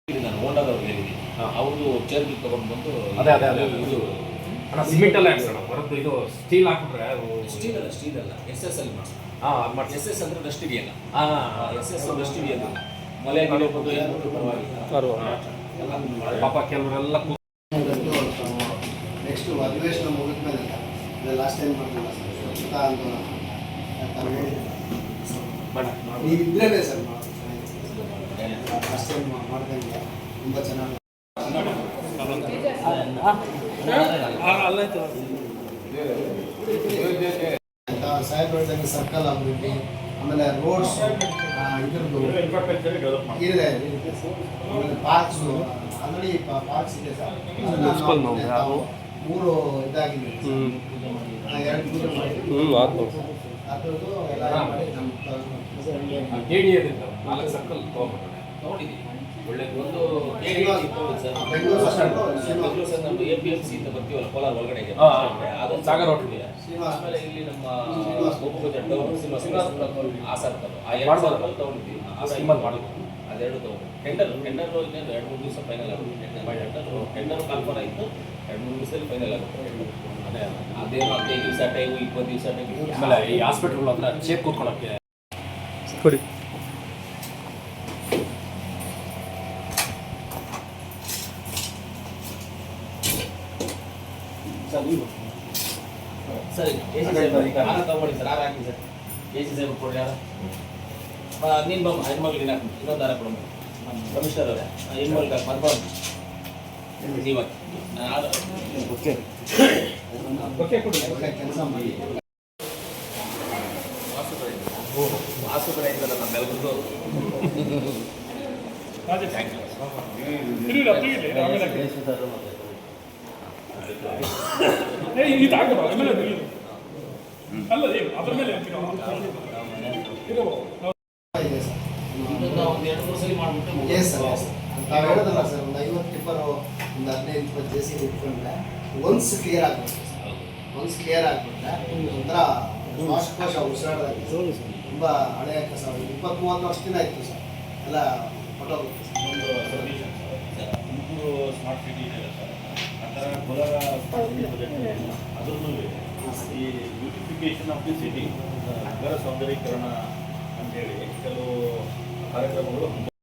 ನಾನು ಓನರ್ವ್ರಿಗೆ ಹೇಳಿದ್ದೀನಿ, ಅವರು ಚೇರ್ಗೆ ತಗೊಂಡು ಬಂದು ಇದು ಸಿಮೆಂಟ್ ಎಲ್ಲ ಹಾಕ್ಸೋಣ ಹೊರತು ಇದು ಸ್ಟೀಲ್ ಹಾಕ್ಬಿಟ್ರೆ ಸ್ಟೀಲ್ ಅಲ್ಲ ಎಸ್ ಎಸ್ ಅಲ್ಲಿ ಮಾಡಿ ಎಸ್ ಎಸ್ ಅಂದರೆ ಡಸ್ಟ್ ಇದೆಯಲ್ಲ ಎಸ್ ಎಸ್ ಡಸ್ಟ್ ಇದೆಯಲ್ಲ ಮಳೆ ಗಿಡ ಬಂದು ಪಾಪ ಕೆಲವರೆಲ್ಲ ನೆಕ್ಸ್ಟ್ ಅಧಿವೇಶನ ಮುಗಿದ ಮೇಲೆ ಲಾಸ್ಟ್ ಟೈಮ್ ಮಾಡಿಲ್ಲ ಸ್ವಚ್ಛತಾ ಆಂದೋಲನ ನೀವಿದ್ರೇ ಸರ್ ಲಾಸ್ಟ್ ಟೈಮ್ ಮಾಡ್ದಂಗೆ ತುಂಬ ಚೆನ್ನಾಗಿ ಸಾಹೇಬ್ರ ಸರ್ಕಲ್ ಅಭಿವೃದ್ಧಿ ಆಮೇಲೆ ರೋಡ್ಸ್ ಇದ್ರದ್ದು ಇದೆ ಆಮೇಲೆ ಪಾರ್ಕ್ಸು ಆಲ್ರೆಡಿ ಪಾರ್ಕ್ಸ್ ಇದೆ ಸರ್ 3 ಇದಾಗಿದೆ 2 ಅದ್ರದ್ದು ಎಲ್ಲ ಮಾಡಿ ನಮ್ಮ ನಾಲ್ಕು ಸರ್ಕಲ್ ತಗೊಂಡಿದ್ದೀವಿ. ಒಳ್ಳೆ ಒಂದು ಬೆಂಗಳೂರು ನಮ್ಮದು APMC ಅಂತ ಬರ್ತೀವಲ್ಲ ಕೋಲಾರ ಒಳಗಡೆ ಅದೊಂದು ಸಾಗರ ಹೊಟ್ಟಿದೆ. ಆಮೇಲೆ ಇಲ್ಲಿ ನಮ್ಮ ಆಸಾರ್ ತಗೊಂಡಿದ್ದೀವಿ. ಅದೆರಡು ತಗೊಂಡು ಟೆಂಡರ್ ಇನ್ನೇನು 2-3 ದಿವಸ ಫೈನಲ್ ಆಗುತ್ತೆ. ಟೆಂಡರ್ ಕನ್ಫರ್ಮ್ ಆಯಿತು, 2-3 ದಿವಸದಲ್ಲಿ ಫೈನಲ್ ಆಗುತ್ತೆ. ಅದೇನು 15 ದಿವಸ ಟೈಮು 20 ದಿವಸ ಟೈಮು. ಆಮೇಲೆ ಈ ಹಾಸ್ಪಿಟಲ್ ಹತ್ರ ಚೇರ್ ಕೂತ್ಕೊಳ್ಳೋಕ್ಕೆ ಕೊಡಿ. ಸರಿ ತಗೊಳ್ಳಿ ಸರ್, ಹಾಕಿ ಸರ್. AC ಸಾಹೇಬ್ ಕೊಡಿ. ಯಾರು ನೀನು ಬಮ್ಮ ಹೆಣ್ಮಕ್ಳು ಹಾಕಿ ಇನ್ನೊಂದು ದಾರ ಕೊಡಮ್ಮ ಕಮಿಷನರ್ ಅವರೇ ಹೆಣ್ಮಕ್ಳು ಮರ್ಕೊಂಡು ನೀವು ಕೆಲಸ ಮಾಡಿ ಆಸ್ಪತ್ರೆ ಇದ್ದಲ್ಲ ನಮ್ಮೆಲ್ಲರಿಗೂ ಒಂದು 2-3 ಸಲ ಮಾಡಿಬಿಟ್ಟು ನಾವು ಹೇಳೋದಲ್ಲ ಸರ್, ಒಂದು 50 ಟಿಪ್ಪರು ಒಂದು 15-20 JCB ಇಟ್ಕೊಂಡ್ರೆ ಒನ್ಸ್ ಕ್ಲಿಯರ್ ಆಗ್ಬಿಡುತ್ತೆ. ಒನ್ಸ್ ಕ್ಲಿಯರ್ ಆಗಿಬಿಟ್ರೆ ಒಂಥರ ಶ್ವಾಸಕೋಶ ಉಸಿರಾಡೋದಾಗಿ ತುಂಬ ಹಳೆಯ ಕಸ 20-30 ವರ್ಷದಿಂದ ಇತ್ತು ಸರ್, ಎಲ್ಲ ಹೊಟ್ಟೋಗುತ್ತೆ. ಒಂದು solution sir, Tumakuru smart city ಇದೆಯಲ್ಲ ಸರ್, ಆ ಥರ ಕೋಲಾರ ಅದ್ರೂ ಈ ಬ್ಯೂಟಿಫಿಕೇಶನ್ ಆಫ್ ದಿ ಸಿಟಿ, ನಗರ ಸೌಂದರೀಕರಣ ಅಂತೇಳಿ ಕೆಲವು ಕಾರ್ಯಕ್ರಮಗಳು